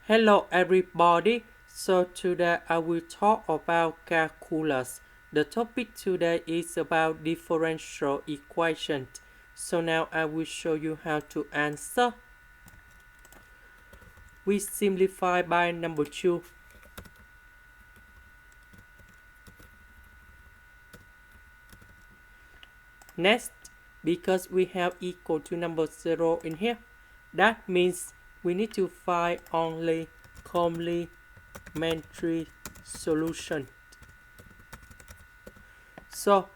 Hello everybody. So today I will talk about calculus. The topic today is about differential equations. So now I will show you how to answer. We simplify by number 2. Next, because we have equal to number 0 in here, that means we need to find only complementary solution. So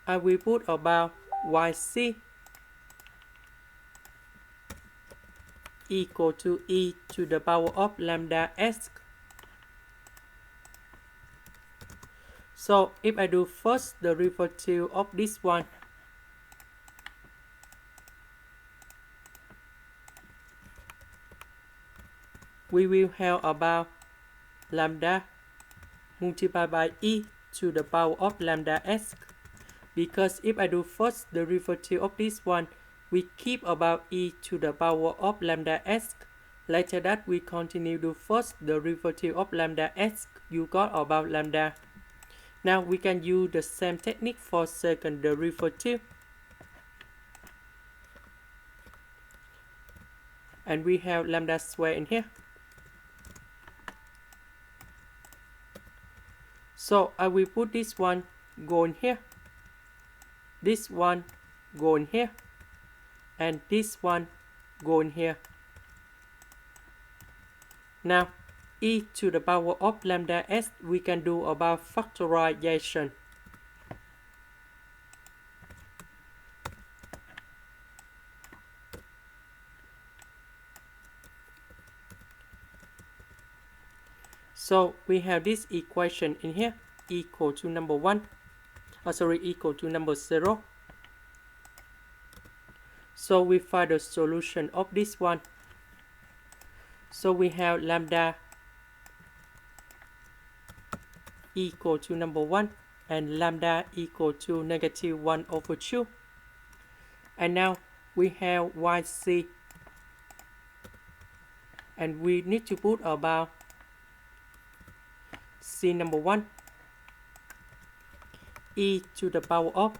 I will put about yc equal to e to the power of lambda s. So if I do first derivative of this one, we will have about lambda multiplied by e to the power of lambda s. Because if I do first derivative of this one, we keep about e to the power of lambda s. Later that we continue to first derivative of lambda s, you got about lambda. Now we can use the same technique for second derivative. And we have lambda square in here. So I will put this one go in here. This one go in here. And this one go in here. Now e to the power of lambda s we can do about factorization. So we have this equation in here equal to number 1. Equal to number 0. So we find the solution of this one. So we have lambda equal to number 1 and lambda equal to negative 1 over 2. And now we have yc. And we need to put about c number 1 e to the power of,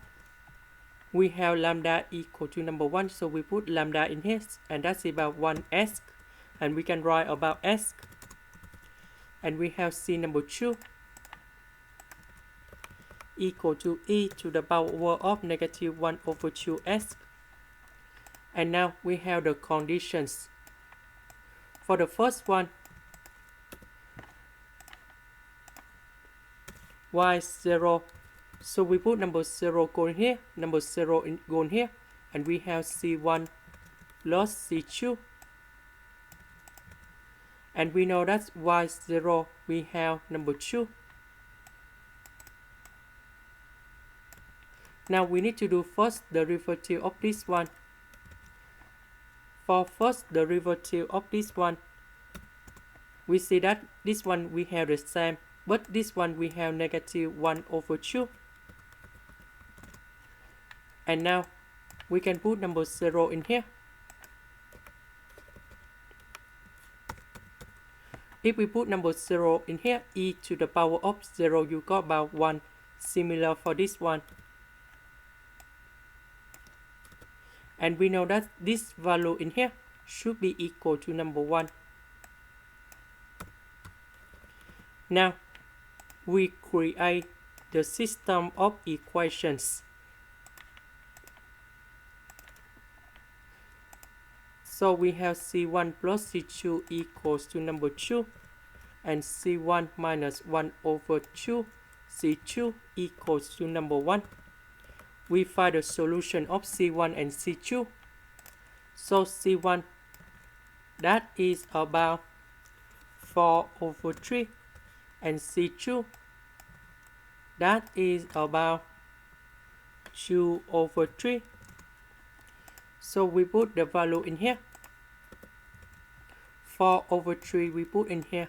we have lambda equal to number 1, so we put lambda in here, and that's about 1s, and we can write about s. And we have c number 2 equal to e to the power of negative 1 over 2s. And now we have the conditions. For the first one, y0, so we put number 0 go in here, number 0 go in here, and we have c1 plus c2. And we know that y0 we have number 2. Now we need to do first derivative of this one. For first derivative of this one, we see that this one we have the same, but this one we have negative 1 over 2. And now we can put number 0 in here. If we put number 0 in here, e to the power of 0, you got about 1. Similar for this one. And we know that this value in here should be equal to number 1. Now we create the system of equations. So we have c1 plus c2 equals to number 2, and c1 minus 1 over 2 c2 equals to number 1. We find the solution of c1 and c2. So c1, that is about 4 over 3, and c2, that is about 2 over 3. So we put the value in here. 4 over 3 we put in here.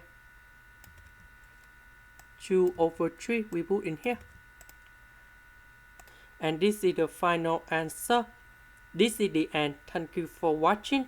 2 over 3 we put in here. And this is the final answer. This is the end. Thank you for watching.